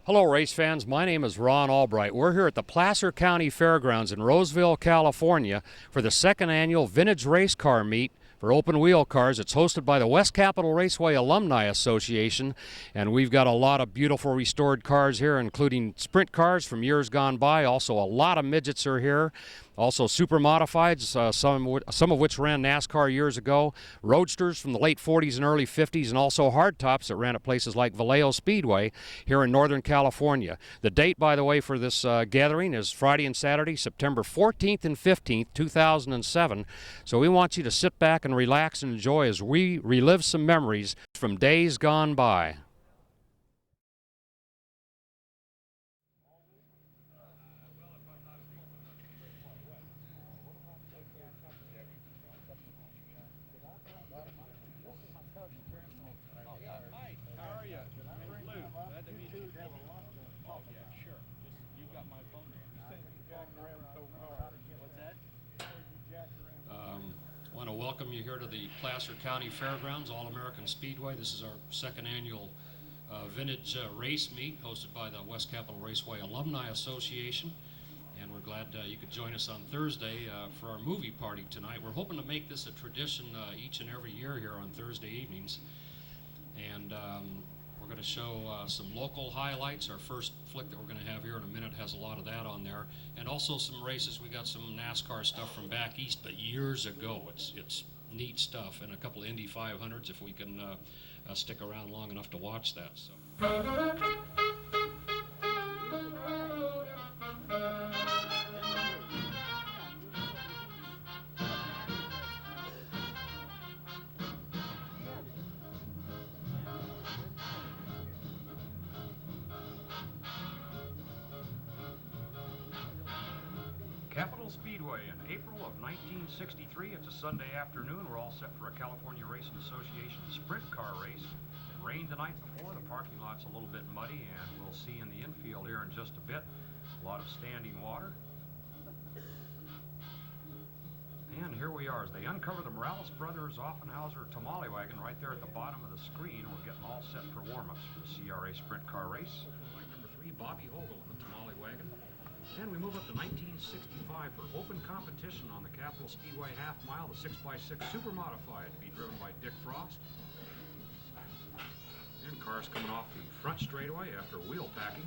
Hello, race fans. My name is Ron Albright. We're here at the Placer County Fairgrounds in Roseville, California for the second annual Vintage Race Car Meet for open wheel cars. It's hosted by the West Capitol Raceway Alumni Association, and we've got a lot of beautiful restored cars here, including sprint cars from years gone by. Also, a lot of midgets are here. Also, super modifieds, some of which ran NASCAR years ago, roadsters from the late 40s and early 50s, and also hardtops that ran at places like Vallejo Speedway here in Northern California. The date, by the way, for this gathering is Friday and Saturday, September 14th and 15th, 2007. So we want you to sit back and relax and enjoy as we relive some memories from days gone by. I want to welcome you here to the Placer County Fairgrounds, All-American Speedway. This is our second annual vintage race meet hosted by the West Capitol Raceway Alumni Association. And we're glad you could join us on Thursday for our movie party tonight. We're hoping to make this a tradition each and every year here on Thursday evenings. And we're going to show some local highlights. Our first flick that we're going to have here in a minute has a lot of that on there. And also some races. We got some NASCAR stuff from back east, but years ago. It's neat stuff. And a couple of Indy 500s if we can stick around long enough to watch that. So. Capitol Speedway in April of 1963. It's a Sunday afternoon. We're all set for a California Racing Association sprint car race. It rained the night before. The parking lot's a little bit muddy, and we'll see in the infield here in just a bit. A lot of standing water. And here we are as they uncover the Morales Brothers Offenhauser Tamale Wagon right there at the bottom of the screen. We're getting all set for warm-ups for the CRA sprint car race. Number 3, Bobby Hogle in the Tamale Wagon. And we move up to 1965 for open competition on the Capitol Speedway half mile, the 6x6 Super Modified to be driven by Dick Frost. And cars coming off the front straightaway after wheel packing.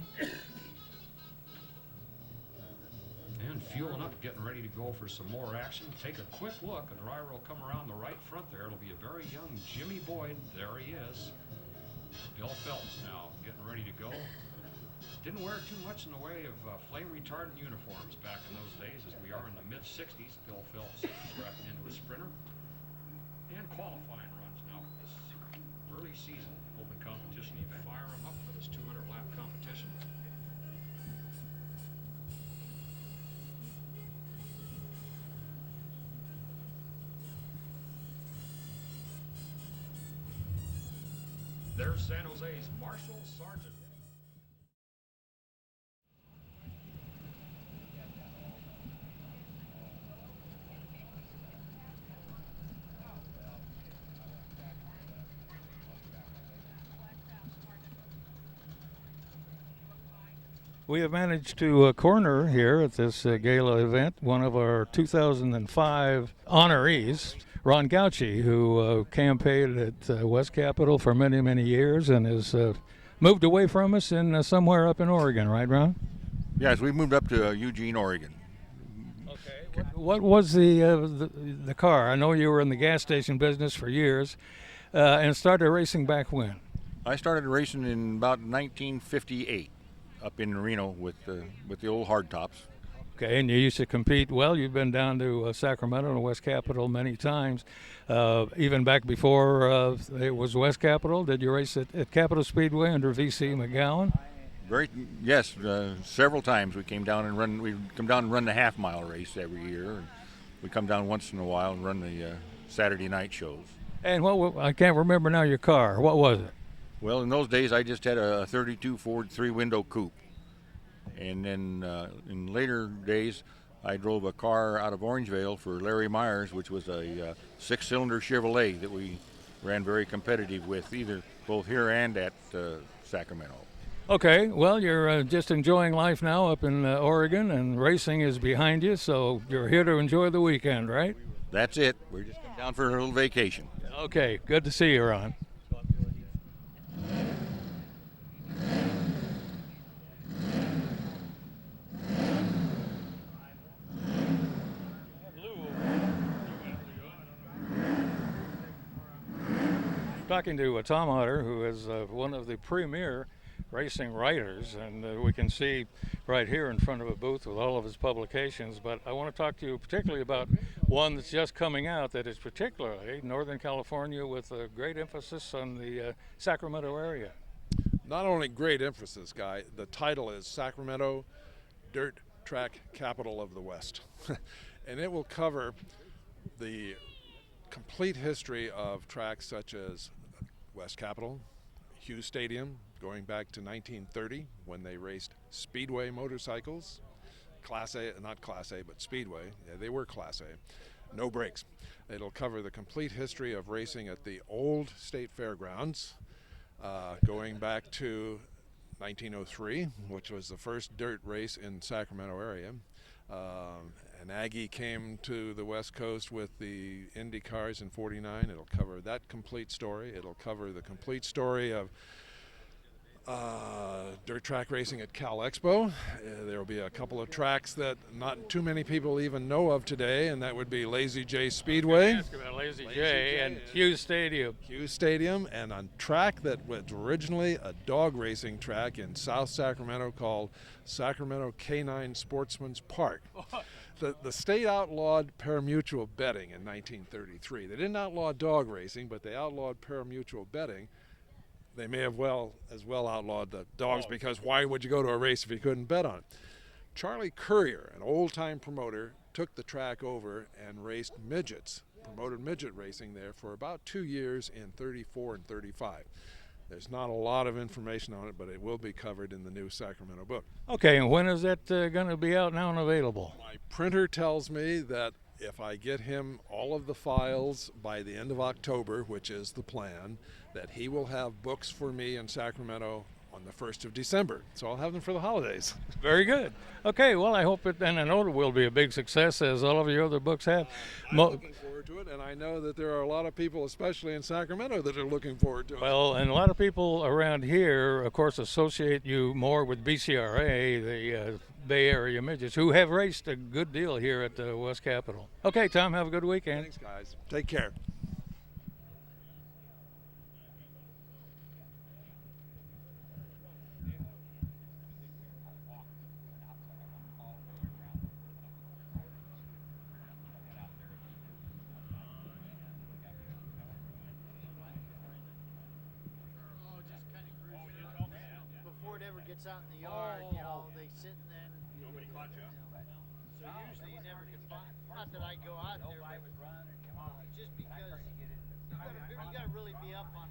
And fueling up, getting ready to go for some more action. Take a quick look, and the driver will come around the right front there. It'll be a very young Jimmy Boyd. There he is. Bill Phelps now getting ready to go. Didn't wear too much in the way of flame retardant uniforms back in those days, as we are in the mid-60s. Bill Phelps strapping into a sprinter. And qualifying runs now for this early season open competition event. Fire him up for this 200-lap competition. There's San Jose's Marshall Sargent. We have managed to corner here at this gala event one of our 2005 honorees, Ron Gauchi, who campaigned at West Capitol for many, many years and has moved away from us in somewhere up in Oregon, right, Ron? Yes, we moved up to Eugene, Oregon. Okay. What was the car? I know you were in the gas station business for years and started racing back when? I started racing in about 1958 up in Reno with the old hardtops. Okay, and you used to compete. Well, you've been down to Sacramento and West Capitol many times. Even back before it was West Capitol, did you race at Capitol Speedway under V.C. McGowan? Yes, several times we came down and run. We come down and run the half-mile race every year. And we come down once in a while and run the Saturday night shows. And I can't remember now your car. What was it? Well, in those days, I just had a 32 Ford three-window coupe. And then in later days, I drove a car out of Orangevale for Larry Myers, which was a six-cylinder Chevrolet that we ran very competitive with, both here and at Sacramento. Okay, well, you're just enjoying life now up in Oregon, and racing is behind you, so you're here to enjoy the weekend, right? That's it. We're just coming down for a little vacation. Okay, good to see you, Ron. Talking to Tom Otter, who is one of the premier racing writers, and we can see right here in front of a booth with all of his publications. But I want to talk to you particularly about one that's just coming out that is particularly Northern California, with a great emphasis on the Sacramento area. Not only great emphasis, Guy, the title is Sacramento Dirt Track Capital of the West. And it will cover the complete history of tracks such as West Capitol, Hughes Stadium, going back to 1930 when they raced speedway motorcycles, Class A, not Class A, but speedway. Yeah, they were Class A. No brakes. It'll cover the complete history of racing at the old state fairgrounds, going back to 1903, which was the first dirt race in Sacramento area. An Aggie came to the West Coast with the Indy cars in '49. It'll cover that complete story. It'll cover the complete story of dirt track racing at Cal Expo. There will be a couple of tracks that not too many people even know of today, and that would be Lazy J Speedway. Ask about Lazy J and Hughes Stadium. Hughes Stadium, and a track that was originally a dog racing track in South Sacramento called Sacramento Canine Sportsman's Park. The state outlawed parimutuel betting in 1933. They didn't outlaw dog racing, but they outlawed parimutuel betting. They may have as well outlawed the dogs, because why would you go to a race if you couldn't bet on it? Charlie Courier, an old-time promoter, took the track over and raced midgets, promoted midget racing there for about 2 years in 34 and 35. There's not a lot of information on it, but it will be covered in the new Sacramento book. Okay, and when is that going to be out now and available? My printer tells me that if I get him all of the files by the end of October, which is the plan, that he will have books for me in Sacramento on the 1st of December. So I'll have them for the holidays. Very good. Okay, well, I hope it, and I know it will be a big success, as all of your other books have. I'm looking forward to it, and I know that there are a lot of people, especially in Sacramento, that are looking forward to it. Well, and a lot of people around here, of course, associate you more with BCRA, the Bay Area Midgets, who have raced a good deal here at the West Capitol. Okay, Tom, have a good weekend. Thanks, guys. Take care. Before it ever gets out in the yard, you know, they sit and then nobody caught you. So usually you never can find. Not that I go out there, but just because you gotta really be up on.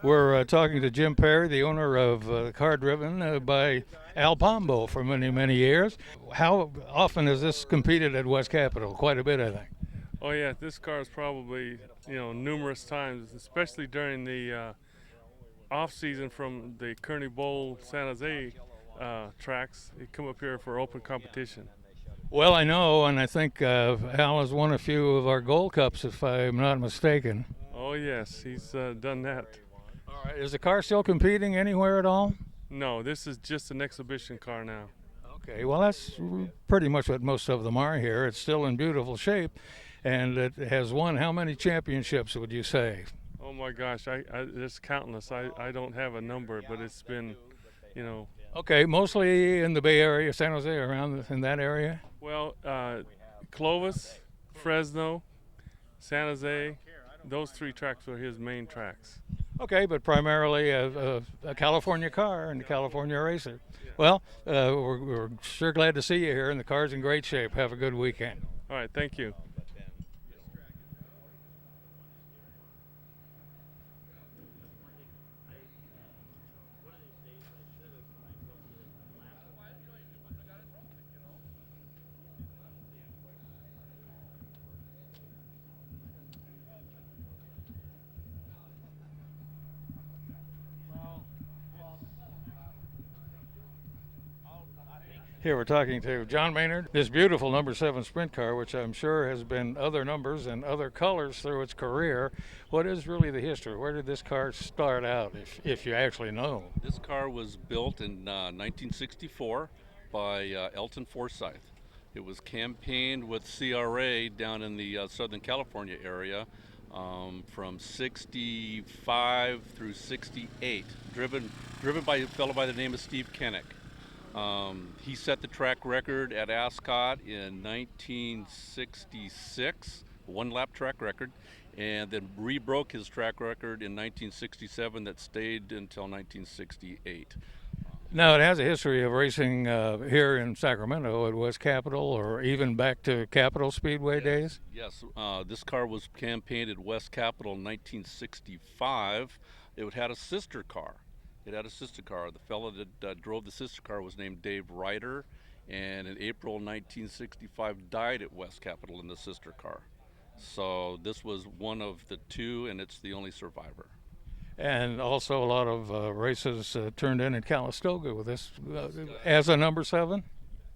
We're talking to Jim Perry, the owner of Car Driven by Al Pombo for many, many years. How often has this competed at West Capitol? Quite a bit, I think. Oh yeah, this car is probably, numerous times, especially during the off season from the Kearney Bowl, San Jose tracks. They come up here for open competition. Well, I know, and I think Al has won a few of our Gold Cups, if I'm not mistaken. Oh yes, he's done that. All right, is the car still competing anywhere at all? No, this is just an exhibition car now. Okay, well, that's pretty much what most of them are here. It's still in beautiful shape, and it has won how many championships, would you say? Oh my gosh, it's countless. I don't have a number, but it's been you know. Okay, mostly in the Bay Area, San Jose, around in that area? Well, Clovis, Fresno, San Jose, those 3 tracks were his main tracks. Okay, but primarily a California car and a California racer. Well, we're sure glad to see you here, and the car's in great shape. Have a good weekend. All right, thank you. Here we're talking to John Maynard. This beautiful number 7 sprint car, which I'm sure has been other numbers and other colors through its career. What is really the history? Where did this car start out, if you actually know? This car was built in 1964 by Elton Forsyth. It was campaigned with CRA down in the Southern California area from 65 through 68, driven by a fellow by the name of Steve Kennick. He set the track record at Ascot in 1966, 1-lap track record, and then rebroke his track record in 1967 that stayed until 1968. Now, it has a history of racing here in Sacramento at West Capitol, or even back to Capitol Speedway days? Yes, this car was campaigned at West Capitol in 1965. It had a sister car. The fellow that drove the sister car was named Dave Ryder, and in April 1965 died at West Capitol in the sister car. So this was one of the 2, and it's the only survivor. And also a lot of races turned in Calistoga with this as a number 7?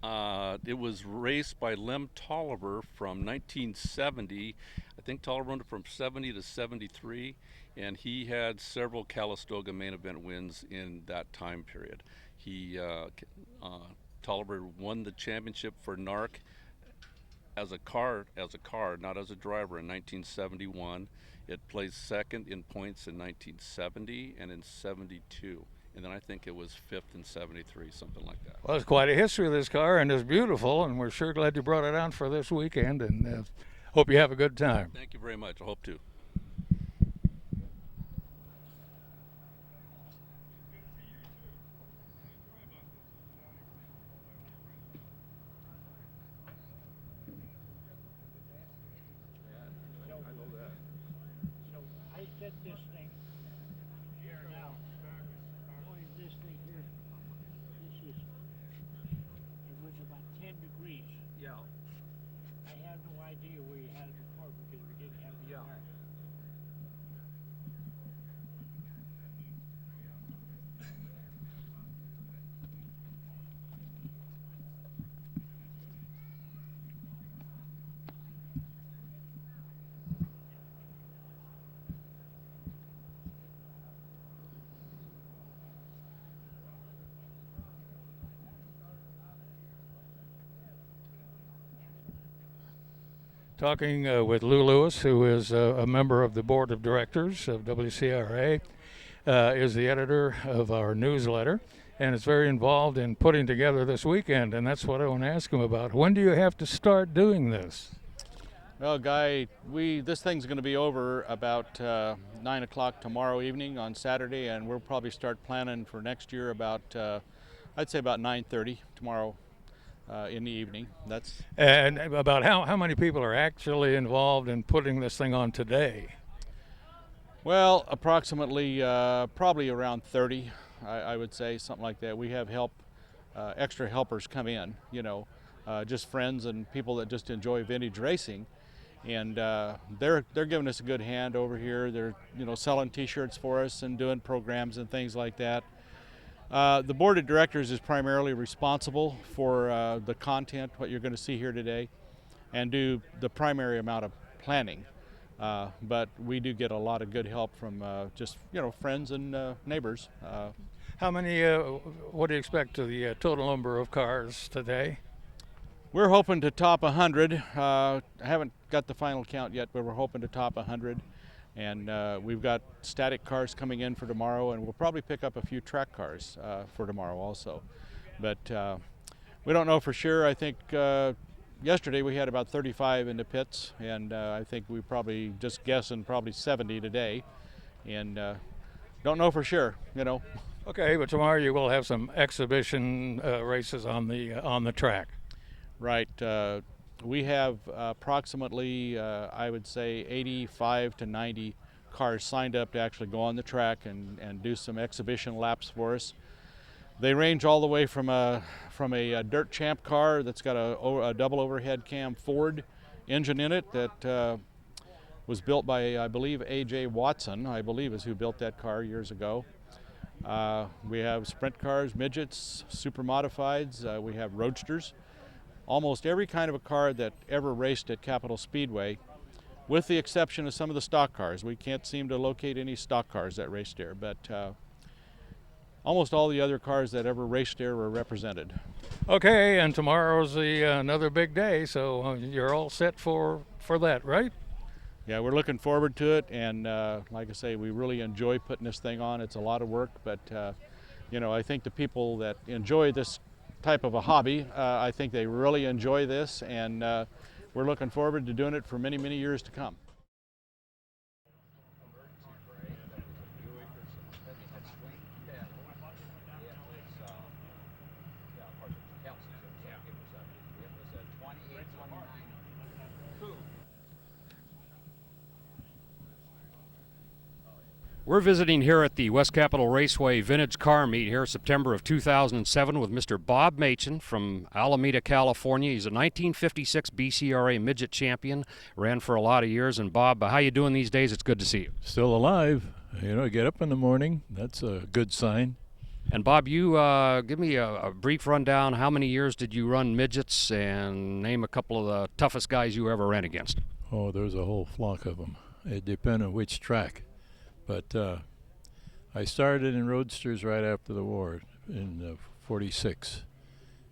It was raced by Lem Tolliver from 1970. I think Tolliver owned it from 70 to 73, and he had several Calistoga main event wins in that time period. Tolliver won the championship for NARC as a car, not as a driver, in 1971. It placed second in points in 1970 and in 72. And then I think it was 5th in 73, something like that. Well, it's quite a history of this car, and it's beautiful, and we're sure glad you brought it on for this weekend, and hope you have a good time. Thank you very much. I hope to. I set this thing here now. Only this thing here. It was about 10 degrees. Yeah. I had no idea where you had it before because we didn't have the car. Talking with Lou Lewis, who is a member of the board of directors of WCRA, is the editor of our newsletter, and is very involved in putting together this weekend, and that's what I want to ask him about. When do you have to start doing this? Well, Guy, this thing's going to be over about 9 o'clock tomorrow evening on Saturday, and we'll probably start planning for next year about, I'd say about 9:30 tomorrow in the evening. And about how many people are actually involved in putting this thing on today? Well, approximately, probably around 30, I would say, something like that. We have extra helpers come in, just friends and people that just enjoy vintage racing. And they're giving us a good hand over here. They're selling T-shirts for us and doing programs and things like that. The board of directors is primarily responsible for the content, what you're going to see here today, and do the primary amount of planning. But we do get a lot of good help from just friends and neighbors. How many? What do you expect to the total number of cars today? We're hoping to top 100. I haven't got the final count yet, but we're hoping to top 100. And we've got static cars coming in for tomorrow, and we'll probably pick up a few track cars for tomorrow also. But we don't know for sure. I think yesterday we had about 35 in the pits, and I think we probably just guessing probably 70 today, and don't know for sure, you know. Okay, but tomorrow you will have some exhibition races on the track. Right. We have approximately, I would say, 85 to 90 cars signed up to actually go on the track and do some exhibition laps for us. They range all the way from a dirt champ car that's got a double overhead cam Ford engine in it that was built by, I believe, A.J. Watson, I believe is who built that car years ago. We have sprint cars, midgets, super modifieds, we have roadsters. Almost every kind of a car that ever raced at Capitol Speedway, with the exception of some of the stock cars. We can't seem to locate any stock cars that raced there, but almost all the other cars that ever raced there were represented. Okay, and tomorrow's another big day, so you're all set for that, right? Yeah, we're looking forward to it, and like I say, we really enjoy putting this thing on. It's a lot of work, but you know, I think the people that enjoy this type of a hobby, I think they really enjoy this, and we're looking forward to doing it for many, many years to come. We're visiting here at the West Capitol Raceway Vintage Car Meet here September of 2007 with Mr. Bob Machen from Alameda, California. He's a 1956 BCRA midget champion, ran for a lot of years. And Bob, how you doing these days? It's good to see you. Still alive. You know, get up in the morning. That's a good sign. And Bob, you give me a brief rundown. How many years did you run midgets, and name a couple of the toughest guys you ever ran against? Oh, there's a whole flock of them. It depends on which track. But I started in roadsters right after the war in 46.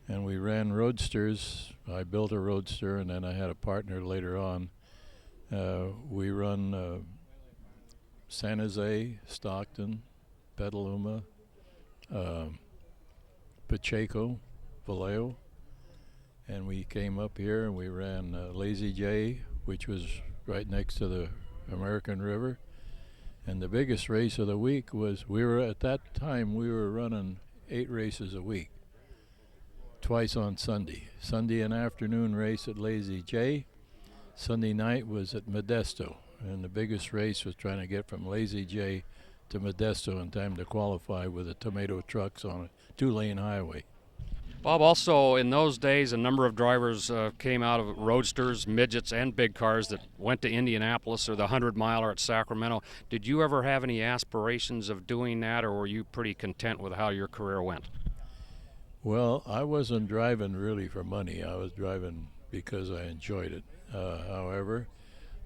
And we ran roadsters. I built a roadster, and then I had a partner later on. We run San Jose, Stockton, Petaluma, Pacheco, Vallejo. And we came up here and we ran Lazy J, which was right next to the American River. And the biggest race of the week was, at that time we were running 8 races a week, twice on Sunday. Sunday an afternoon race at Lazy J. Sunday night was at Modesto. And the biggest race was trying to get from Lazy J to Modesto in time to qualify with the tomato trucks on a 2-lane highway. Bob, also in those days, a number of drivers came out of roadsters, midgets, and big cars that went to Indianapolis or the 100-miler at Sacramento. Did you ever have any aspirations of doing that, or were you pretty content with how your career went? Well, I wasn't driving really for money. I was driving because I enjoyed it. However,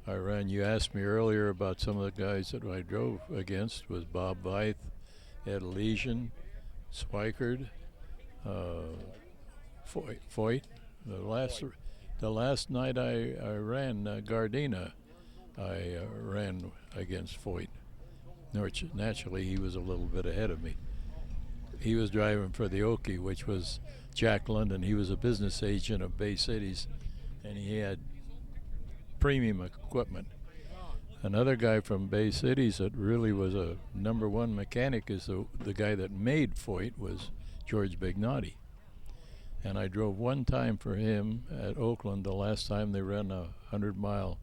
I ran. You asked me earlier about some of the guys that I drove against. Was Bob Veith, Ed Lesion, Swikard, Foyt. The last night I ran Gardena, I ran against Foyt. Naturally, he was a little bit ahead of me. He was driving for the Okie, which was Jack London. He was a business agent of Bay Cities, and he had premium equipment. Another guy from Bay Cities that really was a #1 mechanic is the guy that made Foyt was George Bignotti. And I drove one time for him at Oakland the last time they ran a 100-mile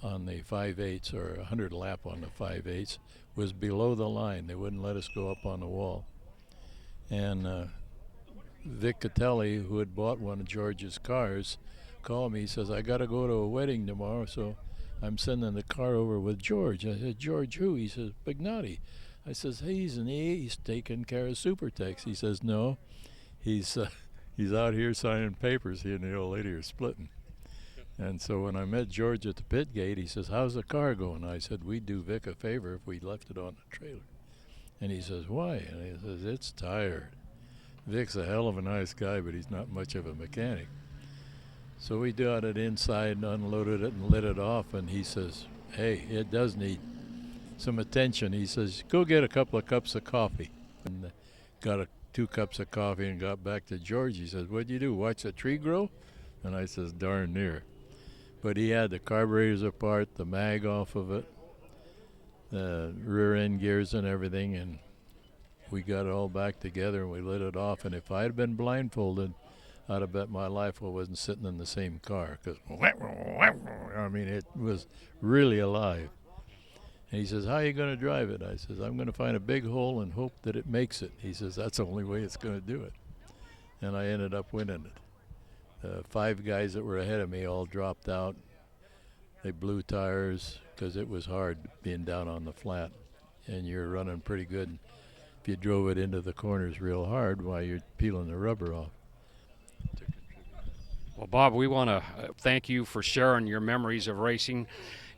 on the 5/8 or 100 lap on the 5/8 was below the line. They wouldn't let us go up on the wall. And Vic Catelli, who had bought one of George's cars, called me. He says, I got to go to a wedding tomorrow, so I'm sending the car over with George. I said, George who? He says, Bignotti. I says, hey, he's taking care of Supertex. He says, no, he's out here signing papers. He and the old lady are splitting. And so when I met George at the pit gate, he says, how's the car going? I said, we'd do Vic a favor if we left it on the trailer. And he says, why? And he says, it's tired. Vic's a hell of a nice guy, but he's not much of a mechanic. So we got it inside and unloaded it and lit it off, and he says, hey, it does need some attention. He says, "Go get a couple of cups of coffee." And got 2 cups of coffee and got back to George. He says, "What'd you do, watch a tree grow?" And I says, "Darn near." But he had the carburetors apart, the mag off of it, the rear end gears and everything, and we got it all back together and we lit it off. And if I had been blindfolded, I'd have bet my life I wasn't sitting in the same car, because I mean, it was really alive. And he says, "How are you going to drive it?" I says, "I'm going to find a big hole and hope that it makes it." He says, "That's the only way it's going to do it." And I ended up winning it. 5 guys that were ahead of me all dropped out. They blew tires because it was hard being down on the flat, and you're running pretty good. If you drove it into the corners real hard while you're peeling the rubber off. Well, Bob, we want to thank you for sharing your memories of racing.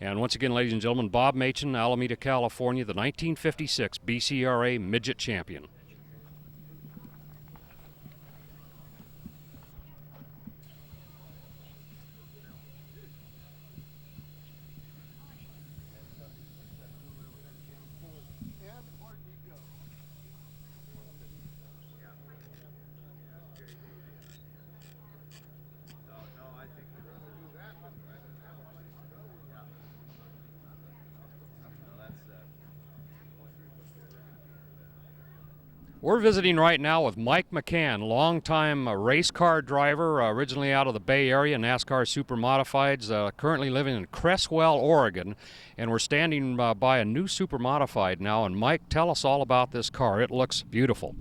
And once again, ladies and gentlemen, Bob Machen, Alameda, California, the 1956 BCRA Midget Champion. We're visiting right now with Mike McCann, longtime race car driver, originally out of the Bay Area, NASCAR Super Modifieds, currently living in Cresswell, Oregon. And we're standing by a new Super Modified now. And Mike, tell us all about this car. It looks beautiful.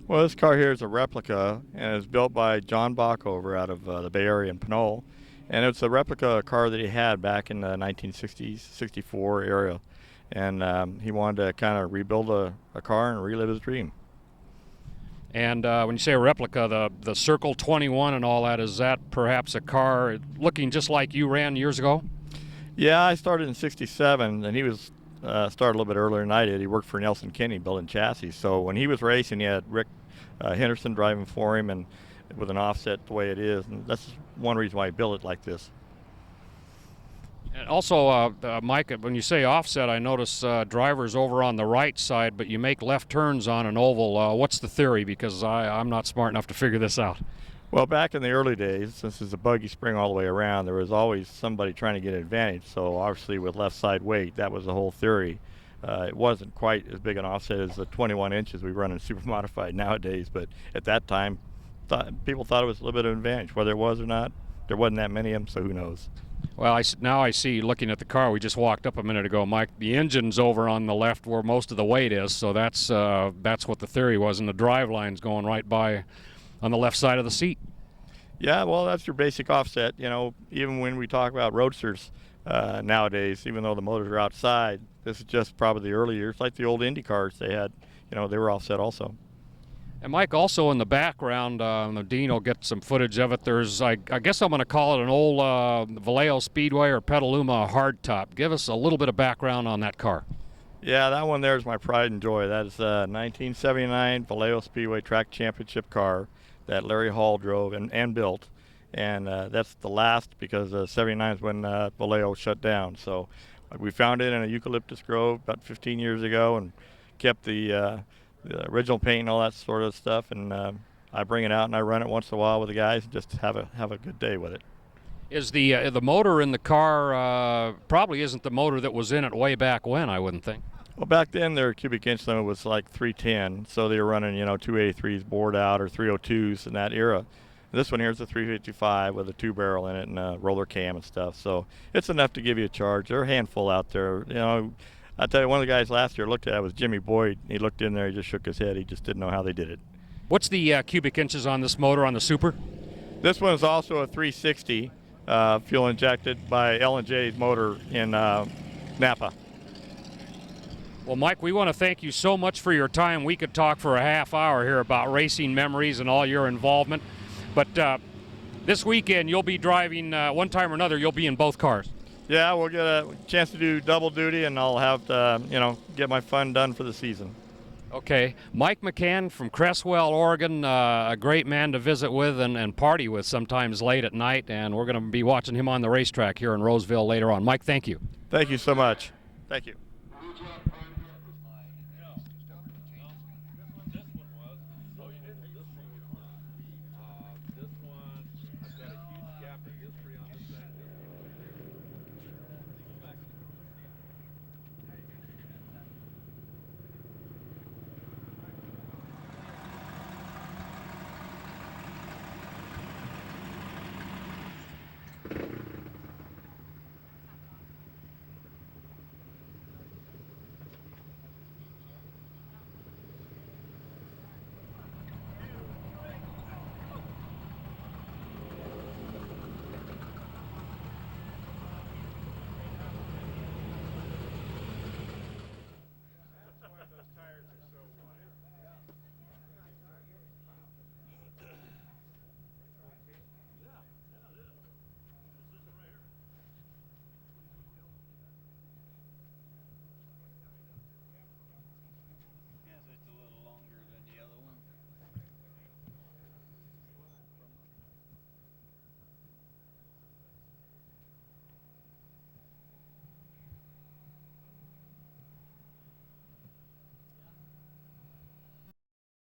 Well, this car here is a replica, and it's built by John Backover out of the Bay Area in Pinole. And it's a replica car that he had back in the 1960s, 64 area. And he wanted to kind of rebuild a car and relive his dream. And when you say a replica, the Circle 21 and all that, is that perhaps a car looking just like you ran years ago? Yeah, I started in 67, and he was started a little bit earlier than I did. He worked for Nelson Kinney building chassis. So when he was racing, he had Rick Henderson driving for him, and with an offset the way it is. And that's one reason why he built it like this. And also, Mike, when you say offset, I notice drivers over on the right side, but you make left turns on an oval. What's the theory? Because I'm not smart enough to figure this out. Well, back in the early days, since it's a buggy spring all the way around, there was always somebody trying to get an advantage. So obviously with left side weight, that was the whole theory. It wasn't quite as big an offset as the 21 inches we run in Super Modified nowadays, but at that time, people thought it was a little bit of an advantage. Whether it was or not, there wasn't that many of them, so who knows. Well, now I see, looking at the car we just walked up a minute ago, Mike, the engine's over on the left where most of the weight is, so that's what the theory was, and the drive line's going right by on the left side of the seat. Yeah, well, that's your basic offset. You know, even when we talk about roadsters nowadays, even though the motors are outside, this is just probably the early years, like the old Indy cars they had, you know, they were offset also. And Mike, also in the background, Dean will get some footage of it. There's, I guess I'm going to call it an old Vallejo Speedway or Petaluma hardtop. Give us a little bit of background on that car. Yeah, that one there is my pride and joy. That is a 1979 Vallejo Speedway Track Championship car that Larry Hall drove and built. And that's the last, because 79 is when Vallejo shut down. So we found it in a eucalyptus grove about 15 years ago and kept the original paint and all that sort of stuff, and I bring it out and I run it once in a while with the guys and just have a good day with it. Is the motor in the car probably isn't the motor that was in it way back when, I wouldn't think? Well, back then their cubic inch limit was like 310, so they were running 283s bored out or 302s in that era. This one here is a 355 with a 2-barrel in it and a roller cam and stuff, so it's enough to give you a charge. There are a handful out there, I tell you, one of the guys last year looked at it was Jimmy Boyd. He looked in there, he just shook his head. He just didn't know how they did it. What's the cubic inches on this motor on the Super? This one is also a 360, fuel injected by L&J's motor in Napa. Well, Mike, we want to thank you so much for your time. We could talk for a half hour here about racing memories and all your involvement. But this weekend you'll be driving, one time or another, you'll be in both cars. Yeah, we'll get a chance to do double duty, and I'll have to, get my fun done for the season. Okay. Mike McCann from Cresswell, Oregon, a great man to visit with and party with sometimes late at night, and we're going to be watching him on the racetrack here in Roseville later on. Mike, thank you. Thank you so much. Thank you. Good job.